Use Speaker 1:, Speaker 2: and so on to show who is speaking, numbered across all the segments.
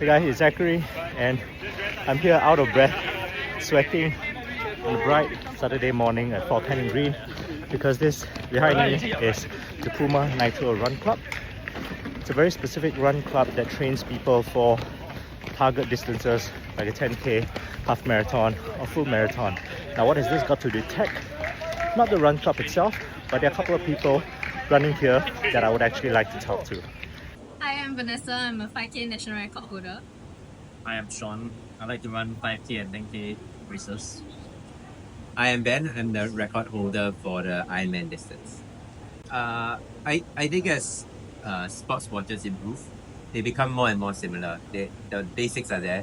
Speaker 1: Hey guys, it's Zachary and I'm here out of breath, sweating on a bright Saturday morning at 4:10 in Green because this behind me is the Puma Nitro Run Club. It's a very specific run club that trains people for target distances like a 10k, half marathon or full marathon. Now what has this got to do with tech? Not the run club itself, but there are a couple of people running here that I would actually like to talk to.
Speaker 2: Hi, I'm Vanessa. I'm a 5K national record holder.
Speaker 3: Hi, I'm Sean. I like to run 5K and 10K races.
Speaker 4: I am Ben. I'm the record holder for the Ironman distance. I think as sports watches improve, they become more and more similar. The basics are there,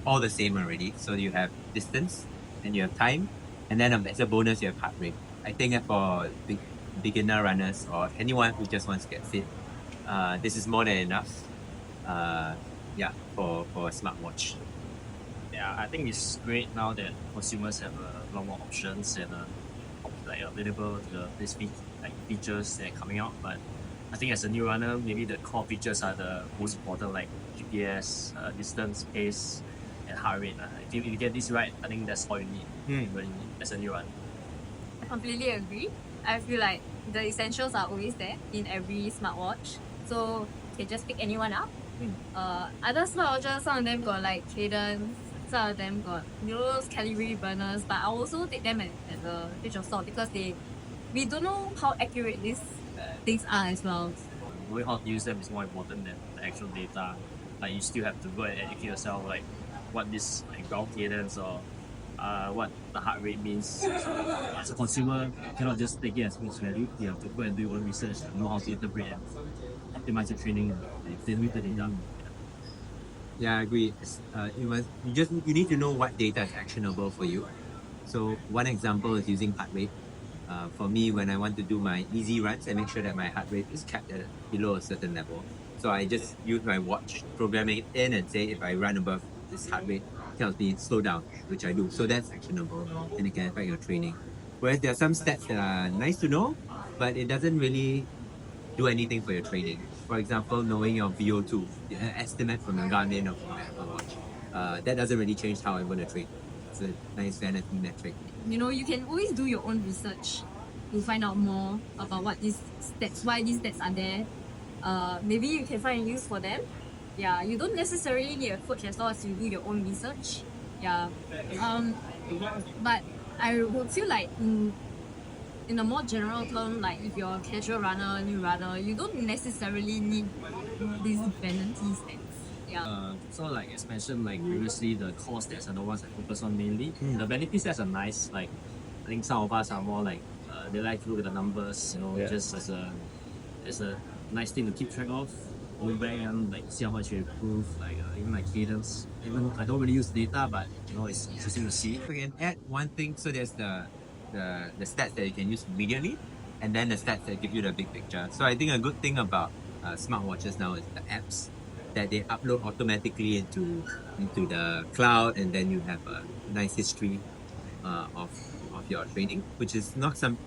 Speaker 4: all the same already. So you have distance and you have time, and then as a bonus you have heart rate. I think for beginner runners or anyone who just wants to get fit, this is more than enough. For a smartwatch.
Speaker 3: Yeah, I think it's great now that consumers have a lot more options and available these features that are coming out. But I think as a new runner, maybe the core features are the most important, like GPS, distance, pace, and heart rate. If you get this right, I think that's all you need really as a new runner.
Speaker 2: I completely agree. I feel like the essentials are always there in every smartwatch. So you can just pick anyone up. Other smartwatches, some of them got like cadence, some of them got those calorie burners, but I also take them as a pinch of salt because we don't know how accurate these things are as well.
Speaker 3: Knowing how to use them is more important than the actual data. Like you still have to go and educate yourself, like what this ground cadence or what the heart rate means. As a consumer, you cannot just take it as much value. You have to go and do your own research and know how to interpret and optimize your training with the data.
Speaker 4: Yeah, I agree. You need to know what data is actionable for you. So one example is using heart rate. For me, when I want to do my easy runs, I make sure that my heart rate is capped at below a certain level. So I just use my watch, programming it in and say if I run above this heart rate, it tells me slow down, which I do. So that's actionable and it can affect your training. Whereas there are some stats that are nice to know, but it doesn't really do anything for your training. For example, knowing your VO2, the estimate from the Garmin or from the Apple Watch, that doesn't really change how I'm going to train. It's a nice vanity metric.
Speaker 2: You can always do your own research to find out more about why these stats are there. Maybe you can find a use for them. Yeah, you don't necessarily need a coach as long as you do your own research. Yeah. But I would feel like in a more general term, like if you're a casual runner, new runner, you don't necessarily need these vanity stats. Yeah.
Speaker 3: So like as mentioned, like previously, the core stats are the ones I focus on mainly. The vanity stats are nice. Like I think some of us are more like they like to look at the numbers, just as a nice thing to keep track of. Going back and like see how much you improve, like even like cadence. Even I don't really use data, but it's interesting to see.
Speaker 4: We can add one thing. So there's the stats that you can use immediately, and then the stats that give you the big picture. So I think a good thing about smartwatches now is the apps that they upload automatically into the cloud, and then you have a nice history of your training, which is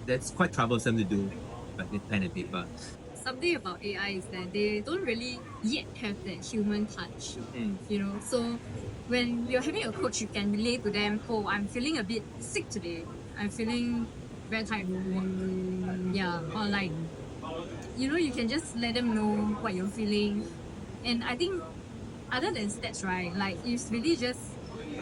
Speaker 4: that's quite troublesome to do, but with pen and paper.
Speaker 2: Something about AI is that they don't really yet have that human touch. So when you're having a coach, you can relay to them, oh, I'm feeling a bit sick today. I'm feeling very tired from work. Yeah, or like, you can just let them know what you're feeling. And I think other than stats, right, like it's really just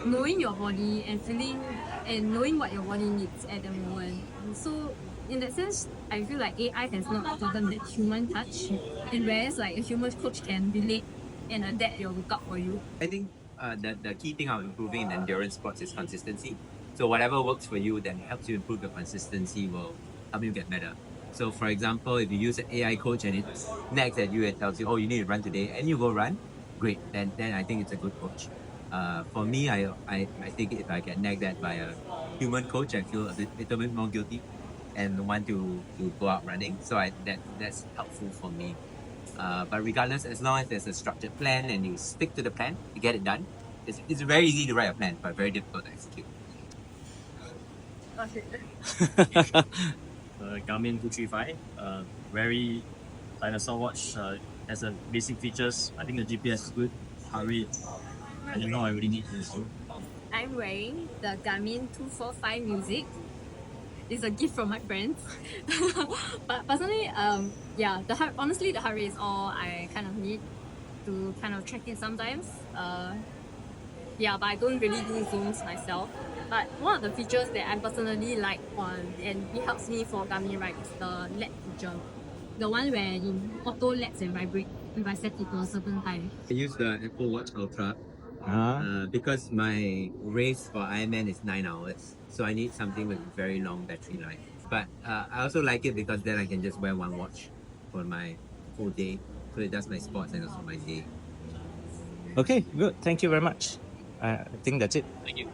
Speaker 2: knowing your body and feeling and knowing what your body needs at the moment. So in that sense, I feel like AI has not gotten that human touch, and whereas like a human coach can relate and adapt your workout for you.
Speaker 4: I think the key thing of improving in endurance sports is consistency. So whatever works for you that helps you improve your consistency will help you get better. So for example, if you use an AI coach and it nags at you and tells you, oh, you need to run today, and you go run, great. Then I think it's a good coach. For me, I think if I get nagged at by a human coach, I feel a little bit more guilty and want to go out running. So that's helpful for me. But regardless, as long as there's a structured plan and you stick to the plan, you get it done. It's very easy to write a plan, but very difficult to execute.
Speaker 3: Garmin 235, very dinosaur watch, has a basic features. I think the GPS is good. heart rate. I don't know, I really need to.
Speaker 2: I'm wearing the Garmin 245 Music. It's a gift from my friends. But personally, yeah, honestly, the heart rate is all I kind of need to kind of track it sometimes. Yeah, but I don't really do zooms myself. But one of the features that I personally like on and it helps me for Garmin ride is the LED feature. The one where it auto LEDs and vibrate if I set it to a certain time.
Speaker 4: I use the Apple Watch Ultra
Speaker 1: Ah,
Speaker 4: because my race for Ironman is 9 hours. So I need something with very long battery life. But I also like it because then I can just wear one watch for my whole day. So it does my sports and also my day.
Speaker 1: okay, good. Thank you very much. I think that's it.
Speaker 3: Thank you.